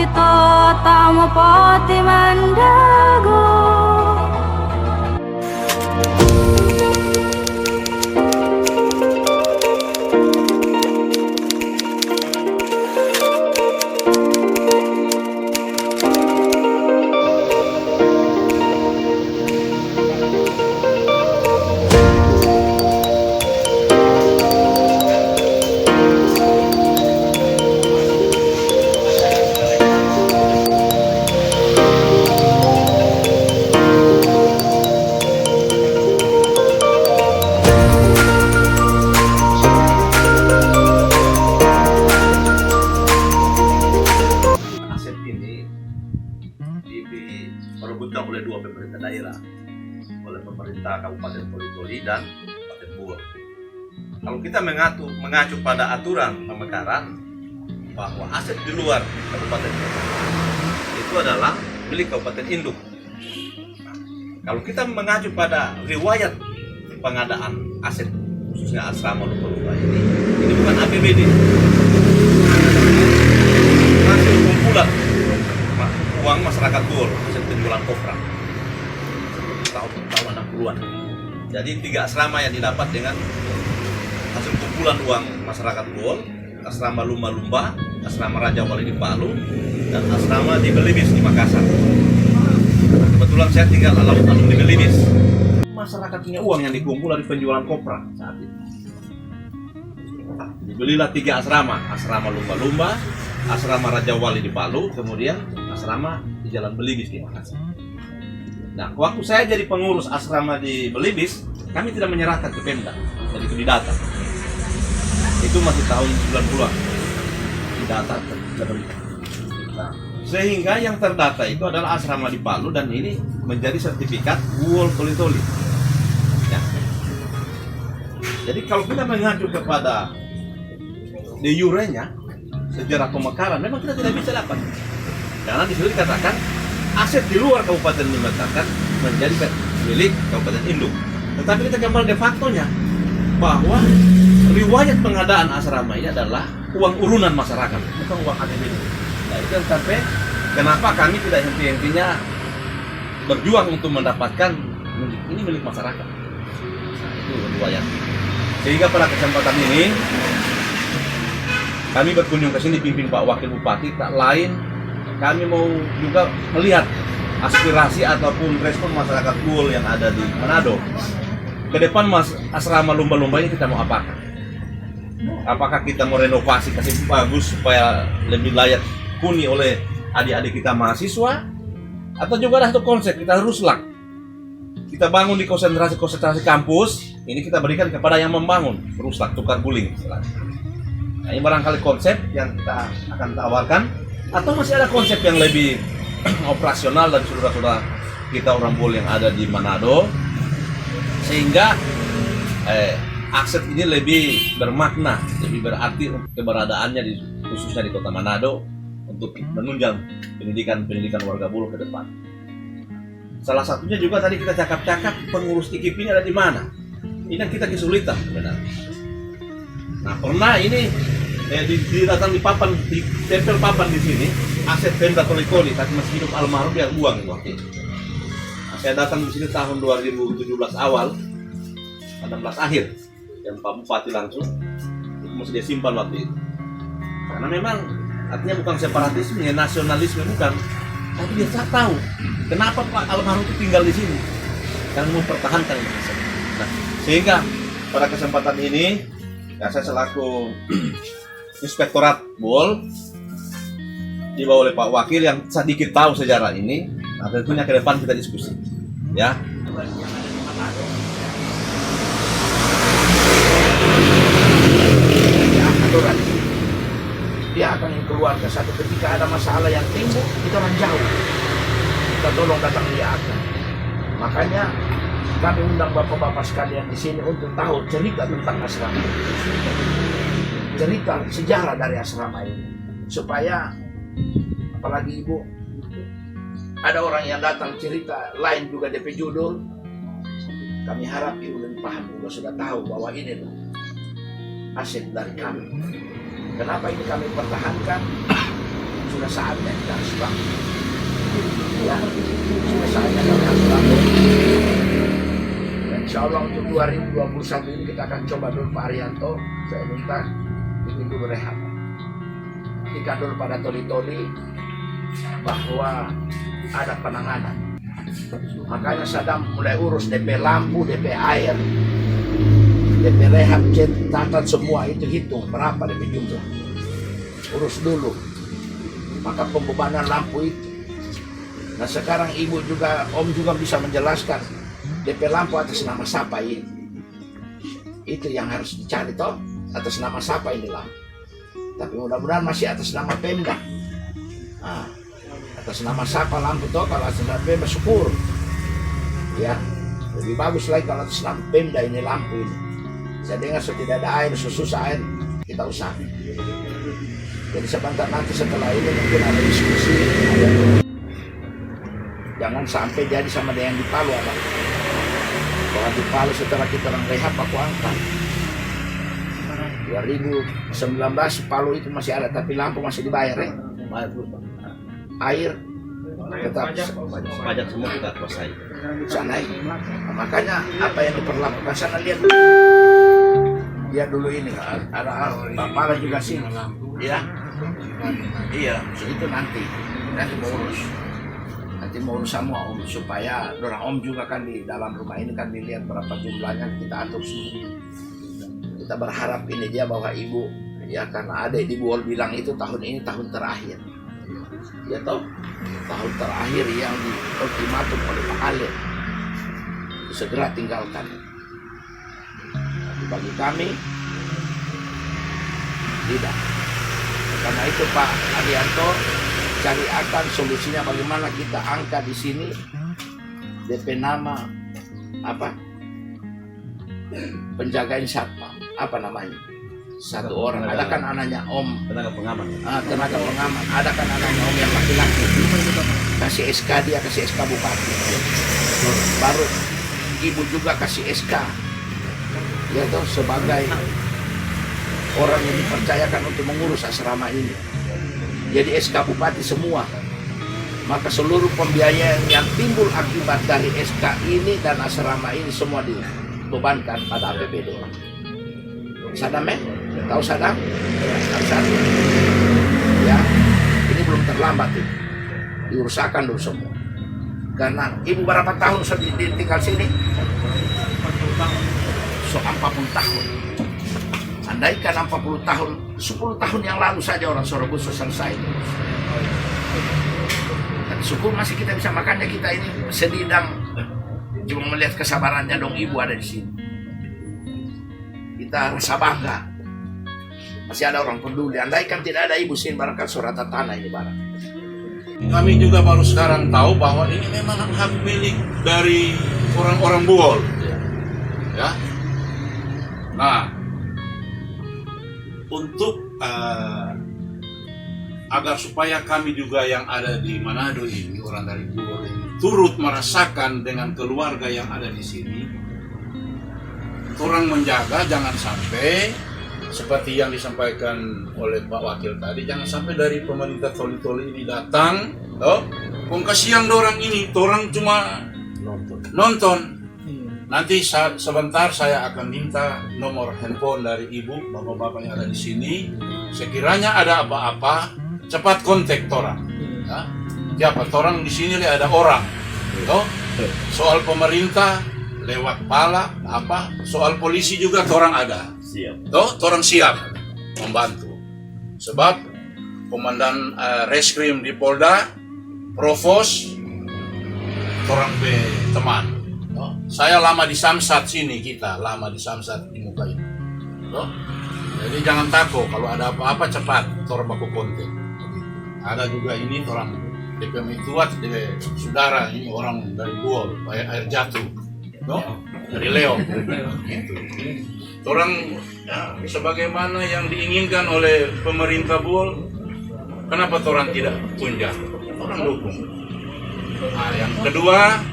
kita tak mau pati mendago. Diperebutkan oleh dua pemerintah daerah, oleh pemerintah Kabupaten Toli-Toli dan Kabupaten Bogor. Kalau kita mengacu pada aturan pemekaran bahwa aset di luar Kabupaten itu adalah milik Kabupaten Induk. Kalau kita mengacu pada riwayat pengadaan aset khususnya asrama lumba-lumba ini bukan APBD, hasil kumpulan uang masyarakat Gool, hasil penjualan kopra tahun 60-an. Jadi 3 asrama yang didapat dengan hasil kumpulan uang masyarakat Gool: asrama lumba-lumba, asrama Raja Wali di Palu, dan asrama di Belibis di Makassar. Kebetulan saya tinggal alun-alun di Belibis. Masyarakat punya uang yang dikumpul dari penjualan kopra saat itu. Dibelilah 3 asrama, asrama lumba-lumba, asrama Raja Wali di Palu, kemudian asrama di Jalan Belibis di Makassar. Nah, waktu saya jadi pengurus asrama di Belibis, kami tidak menyerahkan ke Pemda, jadi itu didata. Itu masih tahun 90-an, didata. Nah, sehingga yang terdata itu adalah asrama di Palu dan ini menjadi sertifikat Gool Toli-Toli. Ya. Jadi kalau kita mengacu kepada de jure-nya, sejarah pemekaran, memang kita tidak bisa dapat. Karena di situ dikatakan aset di luar Kabupaten Makassar menjadi milik Kabupaten Induk. Tetapi kita kembali de facto-nya bahwa riwayat pengadaan asrama ini adalah uang urunan masyarakat, bukan uang APBD. Nah, itu yang sampai kenapa kami tidak henti-hentinya berjuang untuk mendapatkan ini milik masyarakat. Nah, itu riwayat. Sehingga pada kesempatan ini kami berkunjung ke sini pimpin Pak Wakil Bupati, tak lain kami mau juga melihat aspirasi ataupun respon masyarakat Gool yang ada di Manado. Ke depan asrama lumba-lumba ini kita mau apakan? Apakah kita mau renovasi kasih bagus supaya lebih layak huni oleh adik-adik kita mahasiswa? Atau juga ada satu konsep kita ruslak. Kita bangun di konsentrasi kampus, ini kita berikan kepada yang membangun, ruslak tukar guling. Nah, ini barangkali konsep yang kita akan tawarkan, atau masih ada konsep yang lebih operasional dari saudara-saudara kita orang Gool yang ada di Manado, sehingga aset ini lebih bermakna, lebih berarti untuk keberadaannya khususnya di Kota Manado untuk menunjang pendidikan warga Gool ke depan. Salah satunya juga tadi kita cakap-cakap pengurus IKIP ini ada di mana? Ini yang kita kesulitan sebenarnya. Nah, pernah ini datang ditempel papan di sini, aset Pemda Toli-Toli, tapi masih hidup almarhum yang buang waktu itu. Nah, saya datang di sini tahun 2017 awal, 16 akhir, dan Pak Bupati langsung, itu masih dia simpan waktu itu. Karena memang artinya bukan separatisme, ya, nasionalisme bukan, tapi dia tak tahu kenapa Pak almarhum itu tinggal di sini, karena mempertahankan ini. Nah, sehingga pada kesempatan ini, ya, saya selaku Inspektorat Gool dibawa oleh Pak Wakil yang sedikit tahu sejarah ini. Nah, tentunya ke depan kita diskusi, ya. Aturan dia akan keluarga satu ketika ada masalah yang timbul kita menjauh, kita tolong datang lihatkan. Makanya kami undang bapak-bapak sekalian di sini untuk tahu cerita tentang asrama, cerita sejarah dari asrama ini, supaya apalagi ibu ada orang yang datang cerita lain juga DP judul, kami harap ibu lebih paham, ibu sudah tahu bahwa ini loh aset dari kami. Kenapa ini kami pertahankan? sudah saatnya kita harus bangun. Ya, sudah saatnya kita harus bangun. Dan insya Allah untuk 2021 ini kita akan coba dulu Pak Arianto, saya minta bikin dulu rehab. Ketika dulu pada toli-toli bahwa ada penanganan. Makanya Saddam mulai urus DP lampu, DP air, DP rehab, catat semua itu, hitung berapa DP jumlah. Urus dulu. Maka pembebanan lampu itu. Nah sekarang ibu juga, om juga bisa menjelaskan DP lampu atas nama siapa ini. Itu yang harus dicari toh, atas nama siapa ini lampu. Tapi mudah-mudahan masih atas nama Pemda. Nah, atas nama siapa lampu toh, kalau atas nama Pemda syukur. Ya, lebih bagus lagi kalau atas nama Pemda ini lampu ini. Saya dengar tidak ada air, susah air, kita usaha. Jadi sebentar nanti setelah ini mungkin ada diskusi. Jangan sampai jadi sama dengan di Palu apa. Kalau di Palu setelah kita orang rehab aku angkat. 2019 Palu itu masih ada tapi lampu masih dibayar ya. Air tetap pajak semua kita kuasai. Sana nah, makanya apa yang diperlakukan sana lihat dulu ini ada Bapak juga sini ya. Iya, itu nanti mau urus semua om supaya orang om juga kan di dalam rumah ini kan dilihat berapa jumlahnya kita atur semua. Kita berharap ini dia bahwa ibu ya karena adik di Buol bilang itu tahun ini tahun terakhir. Ya toh tahun terakhir yang di ultimatum oleh Pak Alir segera tinggalkan. Tapi bagi kami tidak. Karena itu Pak Arianto cari akan solusinya bagaimana kita angkat di sini DP nama apa penjagain satpam apa namanya satu orang ada kan anaknya om Tenaga pengaman. tenaga pengaman ada kan anaknya om yang laki-laki kasih SK dia kasih SK bupati baru ibu juga kasih SK ya toh sebagai orang yang dipercayakan untuk mengurus asrama ini jadi SK bupati semua maka seluruh pembiayaan yang timbul akibat dari SK ini dan asrama ini semua dibebankan pada APBD. Sadam tahu Sadam? Ya, ini belum terlambat ini. Diurusakan dulu semua. Karena ibu berapa tahun tinggal sini? So 40 tahun. Andaikan 40 tahun, 10 tahun yang lalu saja orang Sorobusu selesai. Dan syukur masih kita bisa makannya kita ini sedidang cuma melihat kesabarannya dong ibu ada di sini. Kita rasa bangga. Masih ada orang peduli. Andaikan tidak ada ibu sini barangkali suratan tanah ini barang. Kami juga baru sekarang tahu bahwa ini memang hak milik dari orang-orang Buol. Ya. Nah, untuk agar supaya kami juga yang ada di Manado ini, orang dari Buol ini, turut merasakan dengan keluarga yang ada di sini, orang menjaga jangan sampai seperti yang disampaikan oleh Pak Wakil tadi, jangan sampai dari pemerintah toli-toli ini datang, kong kasihan orang ini, orang cuma nonton. Nanti sebentar saya akan minta nomor handphone dari ibu, bapak-bapak yang ada di sini. Sekiranya ada apa-apa, cepat kontak orang. Ya. Siapa orang di sini ada orang. Toh? Soal pemerintah lewat pala apa? Soal polisi juga orang ada. Siap. Toh, orang siap membantu. Sebab komandan reskrim di Polda, provos, orang be teman. Saya lama di Samsat sini, kita lama di Samsat di muka ini. Jadi jangan takut kalau ada apa-apa cepat orang baku kontak. Ada juga ini orang DPM Tuat, saudara ini orang dari Buol, air jatuh, dari Leo. Gitu. Orang ya, sebagaimana yang diinginkan oleh pemerintah Buol, kenapa orang tidak tunjuk? Orang dukung. Nah, yang kedua,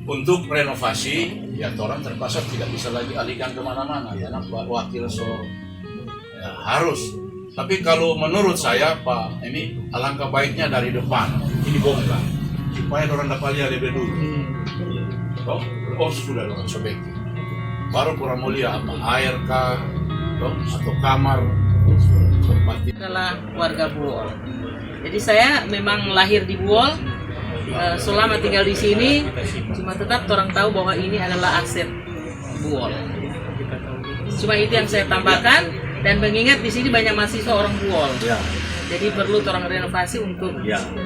untuk renovasi, ya orang terpaksa tidak bisa lagi alihkan kemana-mana. Karena Wakil so ya, harus Tapi kalau menurut saya Pak, ini alangkah baiknya dari depan ini bongkar supaya orang dapat lihat lebih dulu. Oh sudah orang sobeki. Baru kurang mulia apa air kah, atau kamar tempat adalah warga Buol. Jadi saya memang lahir di Buol, selama tinggal di sini, cuma tetap orang tahu bahwa ini adalah aset Buol. Cuma itu yang saya tambahkan, dan mengingat di sini banyak mahasiswa orang Buol. Ya. Jadi perlu orang renovasi untuk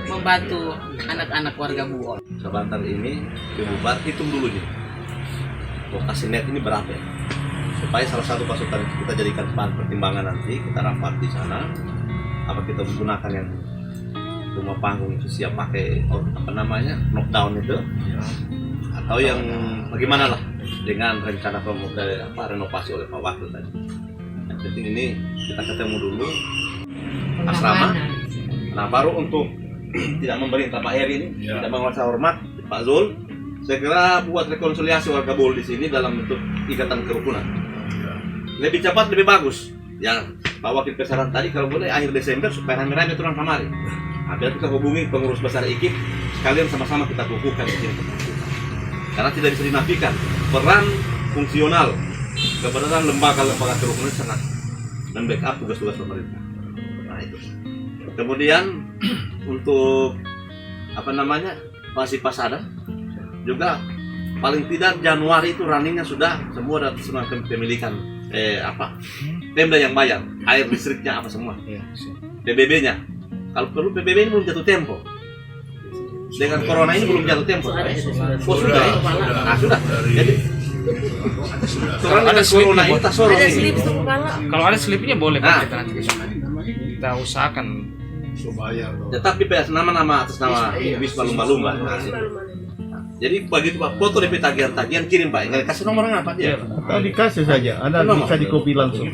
membantu anak-anak warga Buol. Sebentar ini Ibu Bupati hitung dulu nih. Lokasi net ini berapa ya? Supaya salah satu pasukan kita jadikan bahan pertimbangan nanti, kita rapat di sana. Apa kita menggunakan yang rumah panggung itu siap pakai knockdown itu, atau yang bagaimana lah dengan rencana renovasi oleh Pak Wakil tadi. Yang penting ini kita ketemu dulu asrama. Nah baru untuk tidak memerintah Pak Heri ini, tidak menguasa hormat Pak Zul, saya kira buat rekonsiliasi warga Buol di sini dalam bentuk ikatan kerukunan. Lebih cepat lebih bagus. Ya Pak Wakil pesaran tadi kalau boleh akhir Desember supaya rame-rame turun kamari. Biar kita hubungi pengurus besar IKIP, sekalian sama-sama kita kukuhkan di sini. Karena tidak bisa dinafikan peran fungsional keberadaan lembaga-lembaga kerukunan sangat membackup tugas-tugas pemerintah. Nah itu. Kemudian untuk masih pasada juga paling tidak Januari itu runningnya sudah semua ada semua kepemilikan Pemda yang bayar air listriknya apa semua, PBB-nya. Kalau perlu PBB ini belum jatuh tempo. Dengan corona ini belum jatuh tempo. Oh sudah. Sudah. Jadi orang ada corona ini tak sorong ini. Kalau ada slipnya boleh Pak, kita nanti kita usahakan. Tetapi nama-nama atas nama bis lumba-lumba. Jadi begitu Pak, foto DP tagihan kirim Pak. Nggak kasih nomornya apa dia? Dikasih saja, Anda bisa di copy langsung.